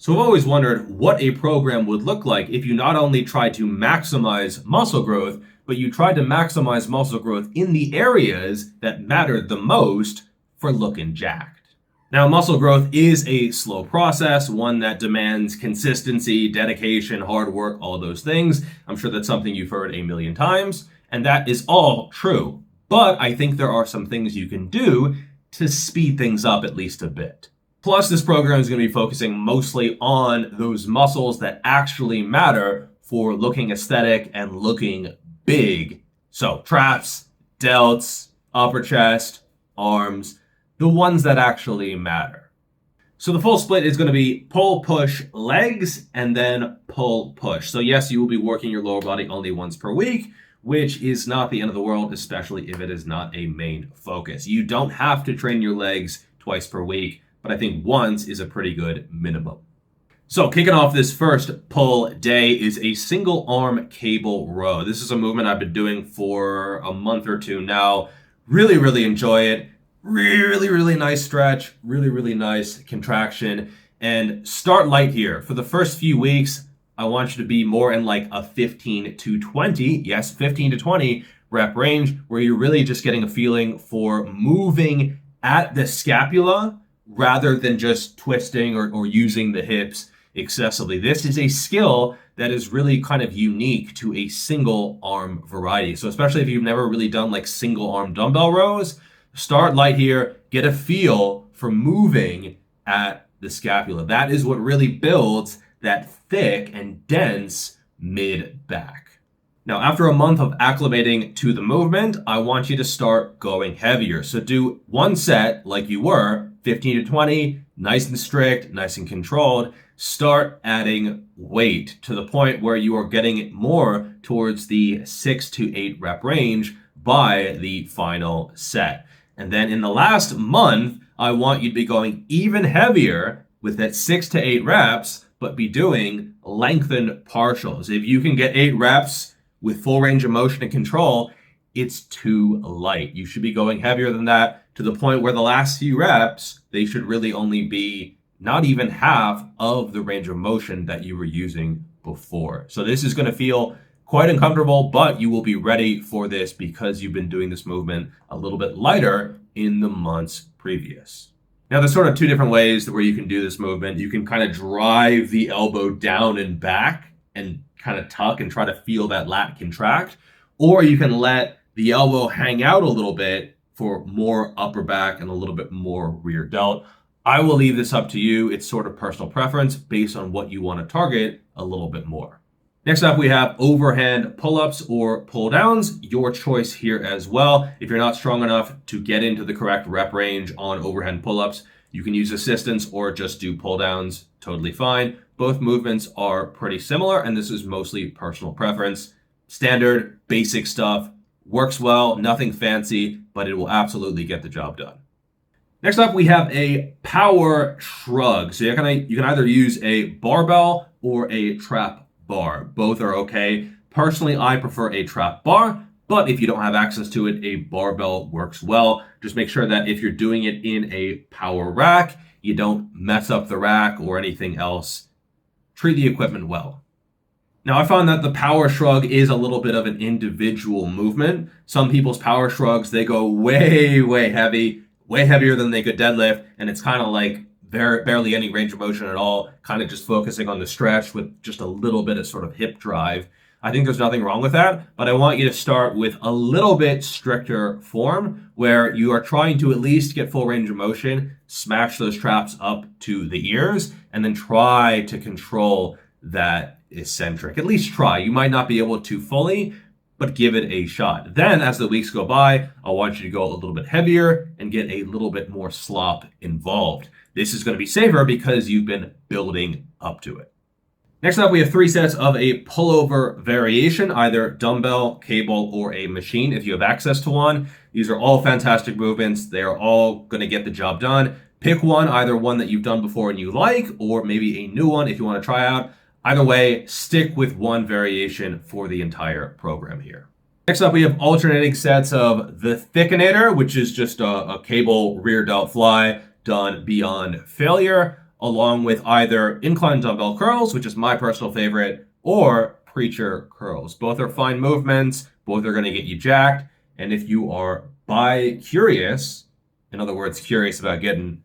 So I've always wondered what a program would look like if you not only tried to maximize muscle growth, but you tried to maximize muscle growth in the areas that mattered the most for looking jacked. Now, muscle growth is a slow process, one that demands consistency, dedication, hard work, all those things. I'm sure that's something you've heard a million times, and that is all true. But I think there are some things you can do to speed things up at least a bit. Plus, this program is going to be focusing mostly on those muscles that actually matter for looking aesthetic and looking big. So traps, delts, upper chest, arms, the ones that actually matter. So the full split is going to be pull, push, legs, and then pull, push. So yes, you will be working your lower body only once per week, which is not the end of the world, especially if it is not a main focus. You don't have to train your legs twice per week, but I think once is a pretty good minimum. So kicking off this first pull day is a single arm cable row. This is a movement I've been doing for a month or two now. Really enjoy it. Really nice stretch. Really nice contraction. And start light here. For the first few weeks, I want you to be more in like a 15 to 20, yes, 15 to 20 rep range, where you're really just getting a feeling for moving at the scapula rather than just twisting or using the hips excessively. This is a skill that is really kind of unique to a single arm variety. So especially if you've never really done like single arm dumbbell rows, start light here, get a feel for moving at the scapula. That is what really builds that thick and dense mid back. Now, after a month of acclimating to the movement, I want you to start going heavier. So do one set like you were, 15 to 20, nice and strict, nice and controlled. Start adding weight to the point where you are getting more towards the 6 to 8 rep range by the final set. And then in the last month, I want you to be going even heavier with that 6 to 8 reps, but be doing lengthened partials. If you can get 8 reps with full range of motion and control, it's too light. You should be going heavier than that to the point where the last few reps, they should really only be not even half of the range of motion that you were using before. So this is going to feel quite uncomfortable, but you will be ready for this because you've been doing this movement a little bit lighter in the months previous. Now, there's sort of two different ways where you can do this movement. You can kind of drive the elbow down and back and kind of tuck and try to feel that lat contract, or you can let the elbow hang out a little bit for more upper back and a little bit more rear delt. I will leave this up to you. It's sort of personal preference based on what you want to target a little bit more. Next up, we have overhand pull-ups or pull-downs. Your choice here as well. If you're not strong enough to get into the correct rep range on overhand pull-ups, you can use assistance or just do pull-downs. Totally fine. Both movements are pretty similar, and this is mostly personal preference. Standard, basic stuff. Works well, nothing fancy, but it will absolutely get the job done. Next up, we have a power shrug. So you can either use a barbell or a trap bar. Both are okay. Personally, I prefer a trap bar, but if you don't have access to it, a barbell works well. Just make sure that if you're doing it in a power rack, you don't mess up the rack or anything else. Treat the equipment well. Now, I found that the power shrug is a little bit of an individual movement. Some people's power shrugs, they go way heavy, way heavier than they could deadlift, and it's kind of like barely any range of motion at all, kind of just focusing on the stretch with just a little bit of sort of hip drive. I think there's nothing wrong with that, but I want you to start with a little bit stricter form where you are trying to at least get full range of motion, smash those traps up to the ears, and then try to control that eccentric. At least try. You might not be able to fully, but give it a shot. Then as the weeks go by, I want you to go a little bit heavier and get a little bit more slop involved. This is going to be safer because you've been building up to it. Next up, we have 3 sets of a pullover variation, either dumbbell, cable, or a machine if you have access to one. These are all fantastic movements. They are all going to get the job done. Pick one, either one that you've done before and you like, or maybe a new one if you want to try out. Either way, stick with one variation for the entire program here. Next up, we have alternating sets of the Thickinator, which is just a cable rear delt fly done beyond failure. along with either incline dumbbell curls, which is my personal favorite, or preacher curls. Both are fine movements. Both are going to get you jacked. And if you are bi-curious, in other words, curious about getting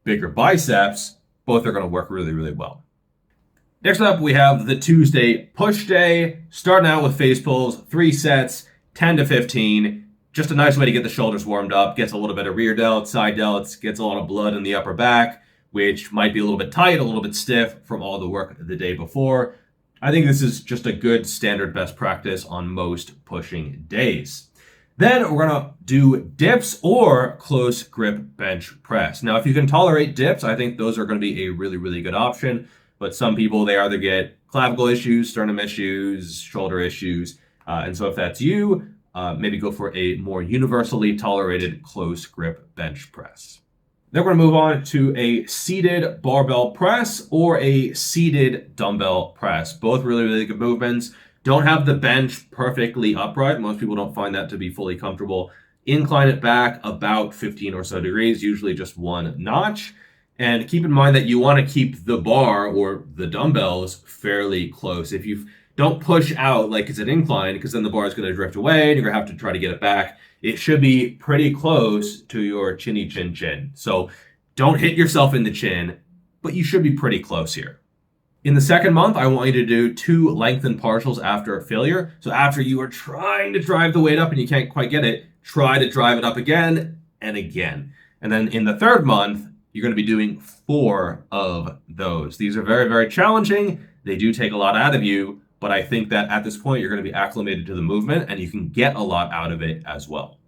bigger biceps, both are going to work really, really well. Next up, we have the Tuesday push day, starting out with face pulls, 3 sets, 10 to 15. Just a nice way to get the shoulders warmed up, gets a little bit of rear delts, side delts, gets a lot of blood in the upper back, which might be a little bit tight, a little bit stiff from all the work the day before. I think this is just a good standard best practice on most pushing days. Then we're going to do dips or close grip bench press. Now, if you can tolerate dips, I think those are going to be a really, really good option. But some people, they either get clavicle issues, sternum issues, shoulder issues. And so if that's you, maybe go for a more universally tolerated close grip bench press. Then we're going to move on to a seated barbell press or a seated dumbbell press. Both really, really good movements. Don't have the bench perfectly upright. Most people don't find that to be fully comfortable. Incline it back about 15 or so degrees, usually just 1 notch. And keep in mind that you want to keep the bar or the dumbbells fairly close. If you don't push out like it's an incline, because then the bar is going to drift away and you're going to have to try to get it back. It should be pretty close to your chinny chin chin. So don't hit yourself in the chin, but you should be pretty close here. In the second month, I want you to do 2 lengthened partials after failure. So after you are trying to drive the weight up and you can't quite get it, try to drive it up again and again. And then in the third month, you're going to be doing 4 of those. These are very, very challenging. They do take a lot out of you, but I think that at this point, you're going to be acclimated to the movement and you can get a lot out of it as well.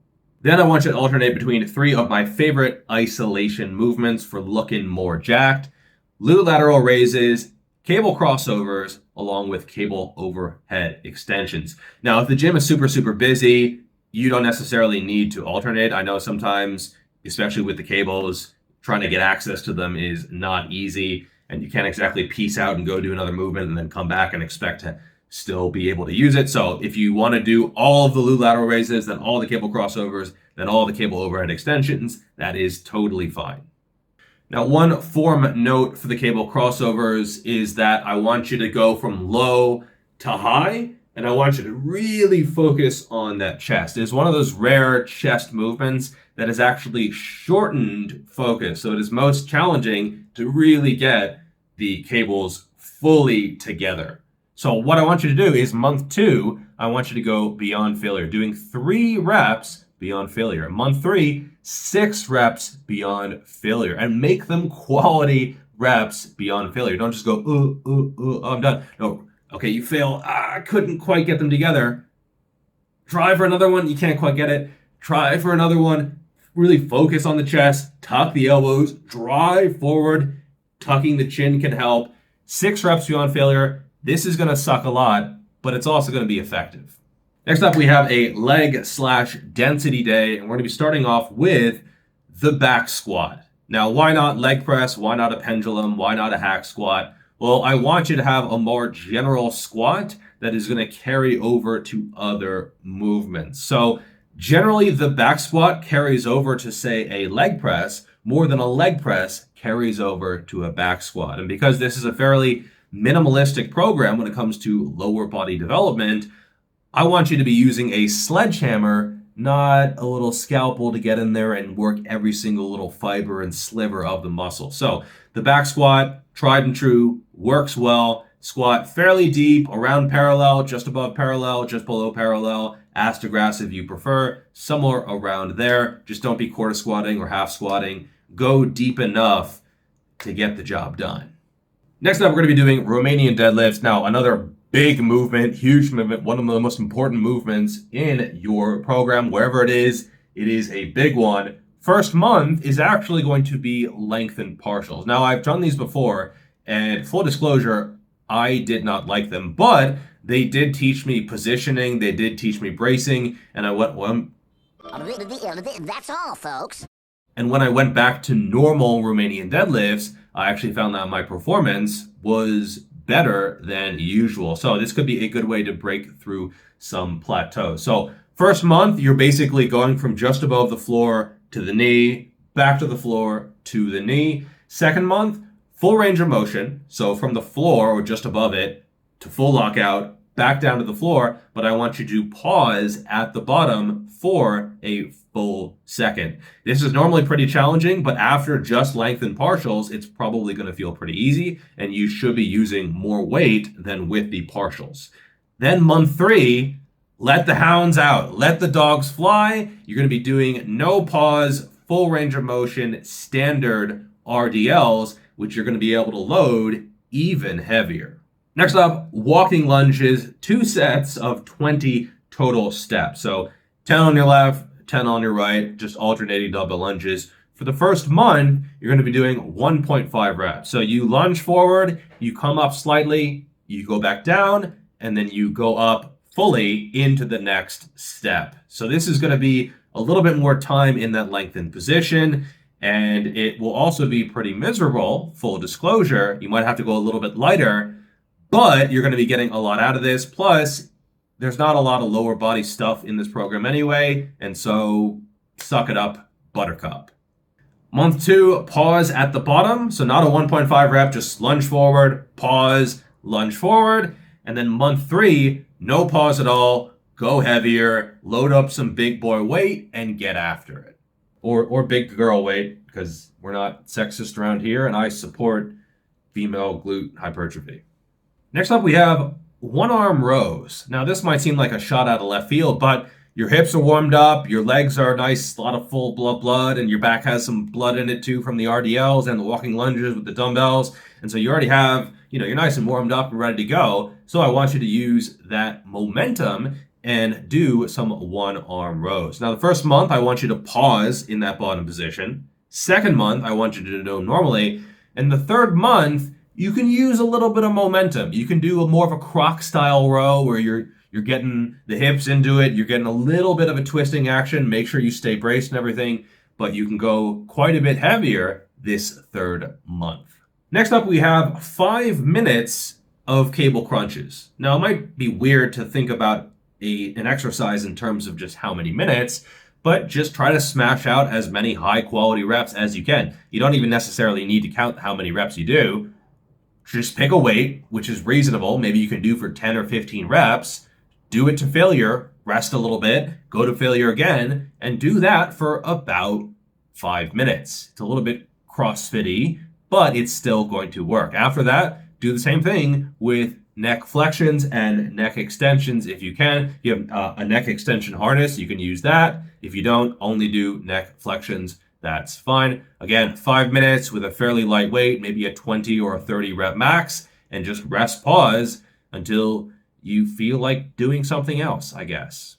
Then I want you to alternate between 3 of my favorite isolation movements for looking more jacked: glute lateral raises, cable crossovers, along with cable overhead extensions. Now, if the gym is super, super busy, you don't necessarily need to alternate. I know sometimes, especially with the cables, trying to get access to them is not easy, and you can't exactly piece out and go do another movement and then come back and expect to still be able to use it. So if you want to do all of the glute lateral raises, then all the cable crossovers, then all the cable overhead extensions, that is totally fine. Now, one form note for the cable crossovers is that I want you to go from low to high, and I want you to really focus on that chest. It's one of those rare chest movements that is actually shortened focus. So it is most challenging to really get the cables fully together. So what I want you to do is month 2, I want you to go beyond failure, doing 3 reps beyond failure. Month 3, 6 reps beyond failure, and make them quality reps beyond failure. Don't just go, I'm done. No, okay, you fail. I couldn't quite get them together. Try for another one. You can't quite get it. Try for another one. Really focus on the chest, tuck the elbows, drive forward. Tucking the chin can help. 6 reps beyond failure. This is going to suck a lot, but it's also going to be effective. Next up, we have a leg/density day, and we're going to be starting off with the back squat. Now, why not leg press? Why not a pendulum? Why not a hack squat? Well, I want you to have a more general squat that is going to carry over to other movements. So generally, the back squat carries over to, say, a leg press more than a leg press carries over to a back squat. And because this is a fairly minimalistic program when it comes to lower body development, I want you to be using a sledgehammer, not a little scalpel to get in there and work every single little fiber and sliver of the muscle. So the back squat, tried and true, works well. Squat fairly deep, around parallel, just above parallel, just below parallel, ass to grass if you prefer, somewhere around there. Just don't be quarter squatting or half squatting. Go deep enough to get the job done. Next up, we're going to be doing Romanian deadlifts. Now, another big movement, huge movement, one of the most important movements in your program, wherever it is a big one. First month is actually going to be lengthened partials. Now, I've done these before, and full disclosure, I did not like them, but they did teach me positioning, they did teach me bracing, and I went, well, that's all, folks. And when I went back to normal Romanian deadlifts, I actually found that my performance was better than usual. So this could be a good way to break through some plateaus. So first month, you're basically going from just above the floor to the knee, back to the floor to the knee. Second month, full range of motion. So from the floor or just above it to full lockout, back down to the floor, but I want you to pause at the bottom for a full second. This is normally pretty challenging, but after just length and partials, it's probably going to feel pretty easy, and you should be using more weight than with the partials. Then month 3, let the hounds out. Let the dogs fly. You're going to be doing no pause, full range of motion, standard RDLs, which you're going to be able to load even heavier. Next up, walking lunges, 2 sets of 20 total steps. So 10 on your left, 10 on your right, just alternating double lunges. For the first month, you're going to be doing 1.5 reps. So you lunge forward, you come up slightly, you go back down, and then you go up fully into the next step. So this is going to be a little bit more time in that lengthened position, and it will also be pretty miserable, full disclosure. You might have to go a little bit lighter, but you're going to be getting a lot out of this. Plus, there's not a lot of lower body stuff in this program anyway, and so suck it up, buttercup. Month 2, pause at the bottom. So not a 1.5 rep, just lunge forward, pause, lunge forward. And then month 3, no pause at all, go heavier, load up some big boy weight, and get after it. Or big girl weight, because we're not sexist around here, and I support female glute hypertrophy. Next up, we have one-arm rows. Now, this might seem like a shot out of left field, but your hips are warmed up, your legs are nice, a lot of full blood, and your back has some blood in it too from the RDLs and the walking lunges with the dumbbells. And so you already have, you're nice and warmed up and ready to go. So I want you to use that momentum and do some one-arm rows. Now, the first month, I want you to pause in that bottom position. Second month, I want you to do normally. And the third month, you can use a little bit of momentum. You can do more of a croc style row where you're getting the hips into it. You're getting a little bit of a twisting action. Make sure you stay braced and everything, but you can go quite a bit heavier this third month. Next up, we have 5 minutes of cable crunches. Now, it might be weird to think about an exercise in terms of just how many minutes, but just try to smash out as many high quality reps as you can. You don't even necessarily need to count how many reps you do. Just pick a weight, which is reasonable. Maybe you can do for 10 or 15 reps, do it to failure, rest a little bit, go to failure again, and do that for about 5 minutes. It's a little bit CrossFit-y, but it's still going to work. After that, do the same thing with neck flexions and neck extensions if you can. If you have a neck extension harness, you can use that. If you don't, only do neck flexions. That's fine. Again, 5 minutes with a fairly light weight, maybe a 20 or a 30 rep max, and just rest, pause until you feel like doing something else, I guess.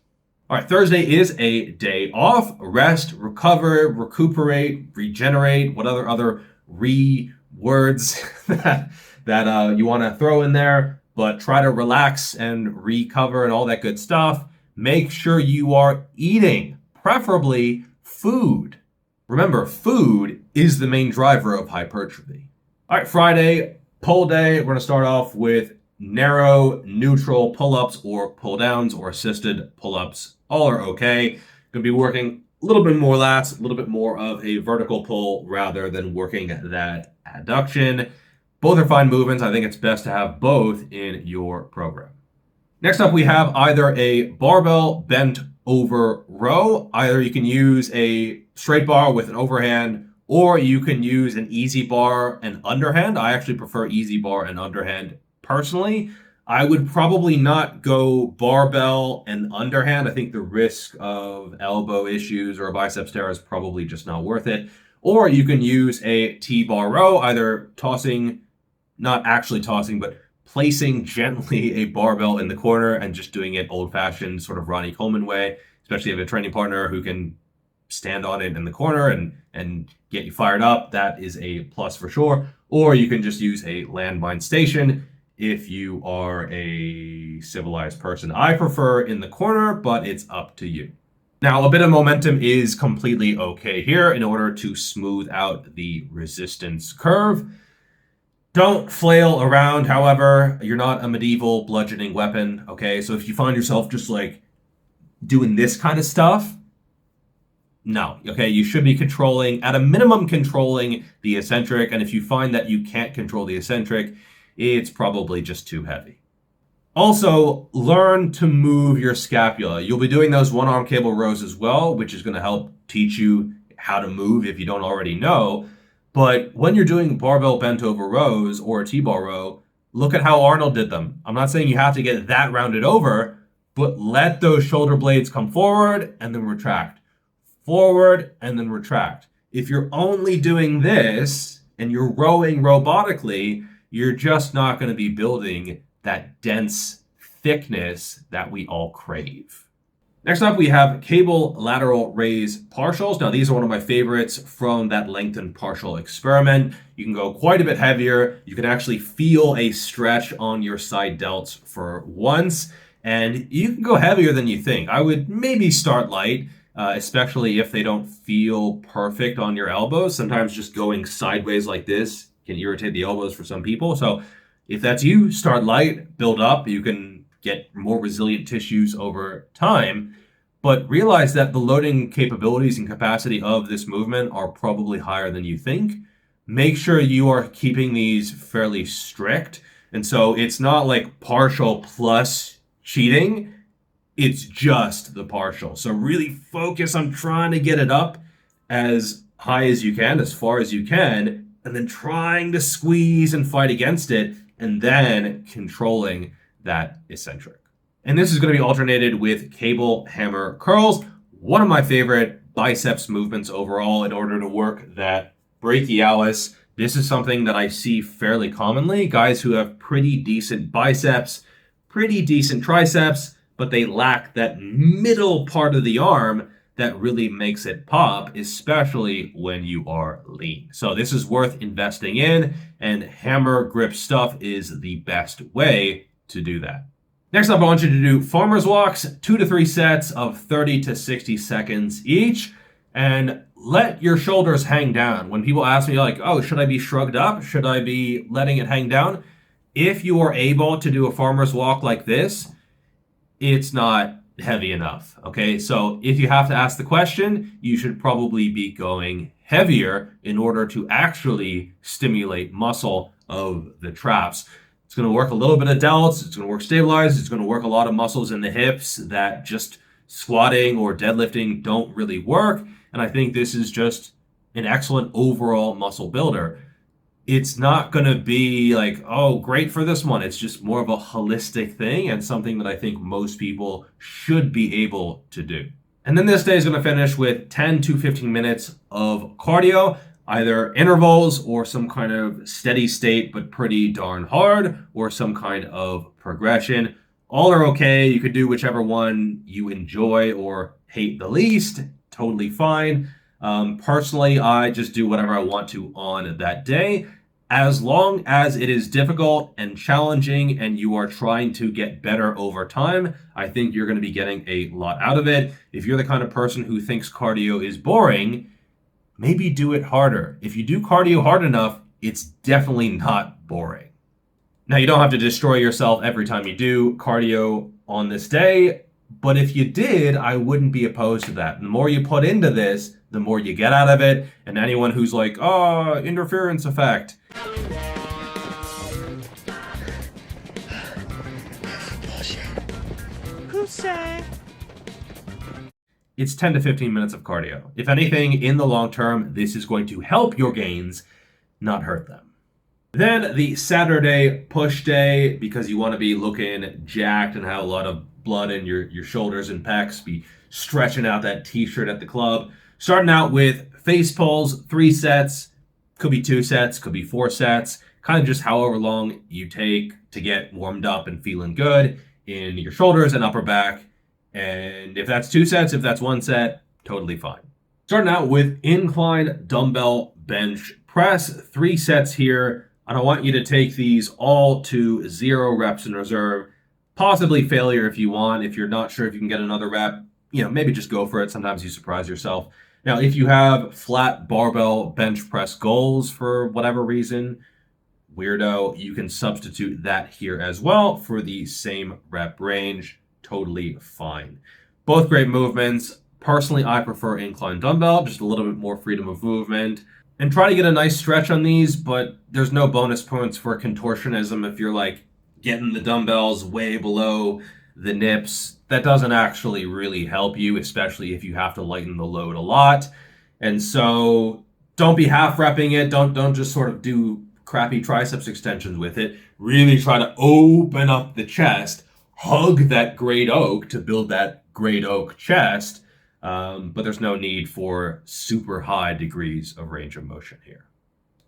All right, Thursday is a day off. Rest, recover, recuperate, regenerate, what other words that you want to throw in there, but try to relax and recover and all that good stuff. Make sure you are eating, preferably food. Remember, food is the main driver of hypertrophy. All right, Friday, pull day. We're going to start off with narrow, neutral pull-ups or pull-downs or assisted pull-ups. All are okay. Going to be working a little bit more lats, a little bit more of a vertical pull rather than working that adduction. Both are fine movements. I think it's best to have both in your program. Next up, we have either a barbell bent over row. Either you can use a straight bar with an overhand, or you can use an easy bar and underhand. I actually prefer easy bar and underhand personally. I would probably not go barbell and underhand. I think the risk of elbow issues or a biceps tear is probably just not worth it. Or you can use a T-bar row, either tossing, not actually tossing, but placing gently a barbell in the corner and just doing it old-fashioned sort of Ronnie Coleman way, especially if you have a training partner who can stand on it in the corner and get you fired up. That is a plus for sure. Or you can just use a landmine station if you are a civilized person. I prefer in the corner, but it's up to you. Now, a bit of momentum is completely okay here in order to smooth out the resistance curve. Don't flail around, however. You're not a medieval bludgeoning weapon, okay? So if you find yourself just like doing this kind of stuff, No, okay, you should be controlling, at a minimum, controlling the eccentric. And if you find that you can't control the eccentric, it's probably just too heavy. Also, learn to move your scapula. You'll be doing those one-arm cable rows as well, which is going to help teach you how to move if you don't already know. But when you're doing barbell bent over rows or a T-bar row, look at how Arnold did them. I'm not saying you have to get that rounded over, but let those shoulder blades come forward and then retract. Forward and then retract. If you're only doing this and you're rowing robotically, you're just not going to be building that dense thickness that we all crave. Next up, we have cable lateral raise partials. Now, these are one of my favorites from that lengthened partial experiment. You can go quite a bit heavier. You can actually feel a stretch on your side delts for once, and you can go heavier than you think. I would maybe start light, especially if they don't feel perfect on your elbows. Sometimes just going sideways like this can irritate the elbows for some people. So if that's you, start light, build up. You can get more resilient tissues over time, but realize that the loading capabilities and capacity of this movement are probably higher than you think. Make sure you are keeping these fairly strict. And so it's not like partial plus cheating. It's just the partial. So really focus on trying to get it up as high as you can, as far as you can, and then trying to squeeze and fight against it, and then controlling that eccentric. And this is going to be alternated with cable hammer curls. One of my favorite biceps movements overall in order to work that brachialis. This is something that I see fairly commonly. Guys who have pretty decent biceps, pretty decent triceps, but they lack that middle part of the arm that really makes it pop, especially when you are lean. So this is worth investing in, and hammer grip stuff is the best way to do that. Next up, I want you to do farmer's walks, 2 to 3 sets of 30 to 60 seconds each, and let your shoulders hang down. When people ask me like, oh, should I be shrugged up? Should I be letting it hang down? If you are able to do a farmer's walk like this, it's not heavy enough, okay? So if you have to ask the question, you should probably be going heavier in order to actually stimulate muscle of the traps. It's going to work a little bit of delts, it's going to work stabilized, it's going to work a lot of muscles in the hips that just squatting or deadlifting don't really work. And I think this is just an excellent overall muscle builder. It's not going to be like, oh, great for this one. It's just more of a holistic thing and something that I think most people should be able to do. And then this day is going to finish with 10 to 15 minutes of cardio, either intervals or some kind of steady state, but pretty darn hard, or some kind of progression. All are okay. You could do whichever one you enjoy or hate the least. Totally fine. Personally, I just do whatever I want to on that day. As long as it is difficult and challenging and you are trying to get better over time, I think you're going to be getting a lot out of it. If you're the kind of person who thinks cardio is boring, maybe do it harder. If you do cardio hard enough, it's definitely not boring. Now, you don't have to destroy yourself every time you do cardio on this day, but if you did, I wouldn't be opposed to that. The more you put into this, the more you get out of it. And anyone who's like, oh, interference effect. Who say? It's 10 to 15 minutes of cardio. If anything, in the long term, this is going to help your gains, not hurt them. Then the Saturday push day, because you want to be looking jacked and have a lot of blood in your shoulders and pecs, be stretching out that t-shirt at the club. Starting out with face pulls, 3 sets, could be 2 sets, could be 4 sets, kind of just however long you take to get warmed up and feeling good in your shoulders and upper back. And if that's 2 sets, if that's 1 set, totally fine. Starting out with incline dumbbell bench press, 3 sets here. And I want you to take these all to 0 reps in reserve, possibly failure if you want. If you're not sure if you can get another rep, maybe just go for it. Sometimes you surprise yourself. Now, if you have flat barbell bench press goals for whatever reason, weirdo, you can substitute that here as well for the same rep range. Totally fine. Both great movements. Personally, I prefer incline dumbbell, just a little bit more freedom of movement. And try to get a nice stretch on these, but there's no bonus points for contortionism if you're like getting the dumbbells way below the nips. That doesn't actually really help you, especially if you have to lighten the load a lot. And so don't be half repping it. Don't just sort of do crappy triceps extensions with it. Really try to open up the chest, hug that great oak to build that great oak chest. But there's no need for super high degrees of range of motion here.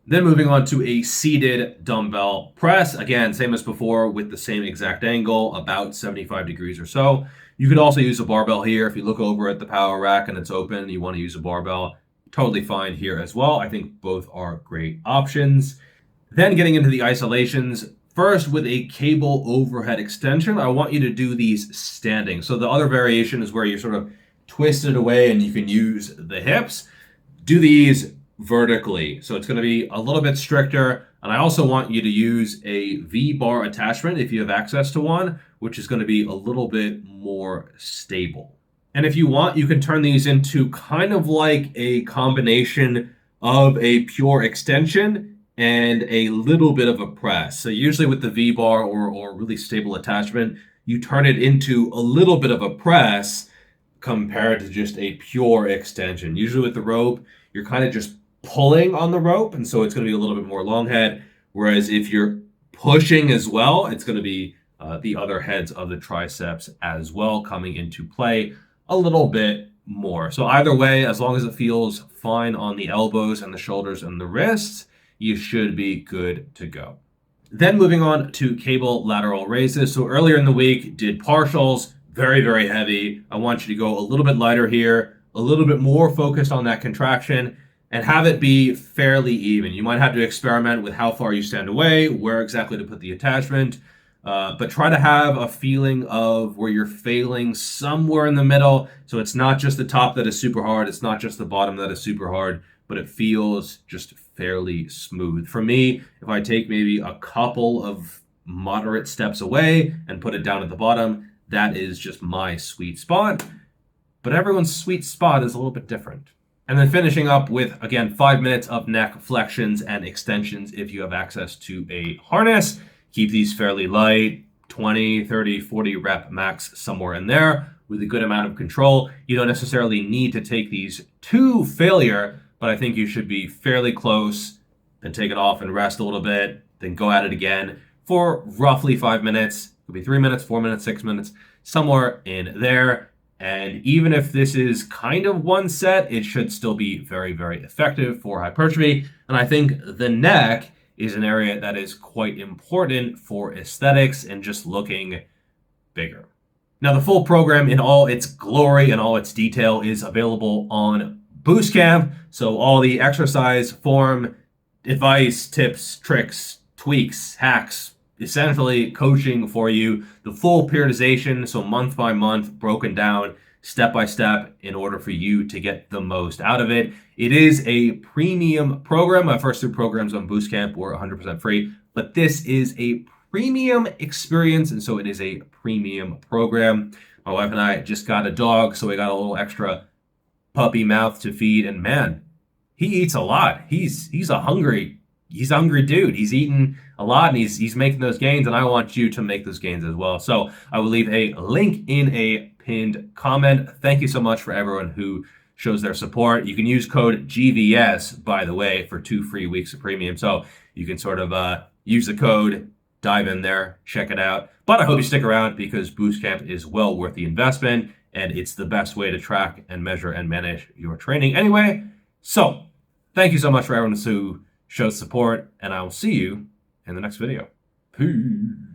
Then moving on to a seated dumbbell press. Again, same as before with the same exact angle, about 75 degrees or so. You could also use a barbell here. If you look over at the power rack and it's open and you want to use a barbell, totally fine here as well. I think both are great options. Then getting into the isolations. First, with a cable overhead extension, I want you to do these standing. So the other variation is where you sort of twist it away and you can use the hips. Do these vertically. So it's going to be a little bit stricter. And I also want you to use a V-bar attachment if you have access to one, which is going to be a little bit more stable. And if you want, you can turn these into kind of like a combination of a pure extension and a little bit of a press. So usually with the V-bar or really stable attachment, you turn it into a little bit of a press compared to just a pure extension. Usually with the rope, you're kind of just pulling on the rope, and so it's going to be a little bit more long head. Whereas if you're pushing as well, it's going to be the other heads of the triceps as well coming into play a little bit more. So either way, as long as it feels fine on the elbows and the shoulders and the wrists, you should be good to go. Then moving on to cable lateral raises. So earlier in the week, did partials, very, very heavy. I want you to go a little bit lighter here, a little bit more focused on that contraction, and have it be fairly even. You might have to experiment with how far you stand away, where exactly to put the attachment, but try to have a feeling of where you're failing somewhere in the middle. So it's not just the top that is super hard, it's not just the bottom that is super hard, but it feels just fairly smooth. For me, if I take maybe a couple of moderate steps away and put it down at the bottom, that is just my sweet spot. But everyone's sweet spot is a little bit different. And then finishing up with, again, 5 minutes of neck flexions and extensions if you have access to a harness. Keep these fairly light, 20, 30, 40 rep max, somewhere in there with a good amount of control. You don't necessarily need to take these to failure, but I think you should be fairly close, then take it off and rest a little bit, then go at it again for roughly 5 minutes. It could be 3 minutes, 4 minutes, 6 minutes, somewhere in there. And even if this is kind of one set, it should still be very, very effective for hypertrophy. And I think the neck is an area that is quite important for aesthetics and just looking bigger. Now, the full program in all its glory and all its detail is available on Boostcamp. So all the exercise, form, advice, tips, tricks, tweaks, hacks, essentially coaching for you, the full periodization, so month by month, broken down step by step in order for you to get the most out of it. It is a premium program. My first 2 programs on Boostcamp were 100% free, but this is a premium experience, and so it is a premium program. My wife and I just got a dog, so we got a little extra puppy mouth to feed, and man, he eats a lot. He's a hungry dude. He's eating a lot and he's making those gains, and I want you to make those gains as well. So I will leave a link in a pinned comment. Thank you so much for everyone who shows their support. You can use code GVS, by the way, for 2 free weeks of premium. So you can sort of use the code, dive in there, check it out. But I hope you stick around because Boostcamp is well worth the investment, and it's the best way to track and measure and manage your training anyway. So thank you so much for everyone who shows support, and I will see you in the next video. Peace.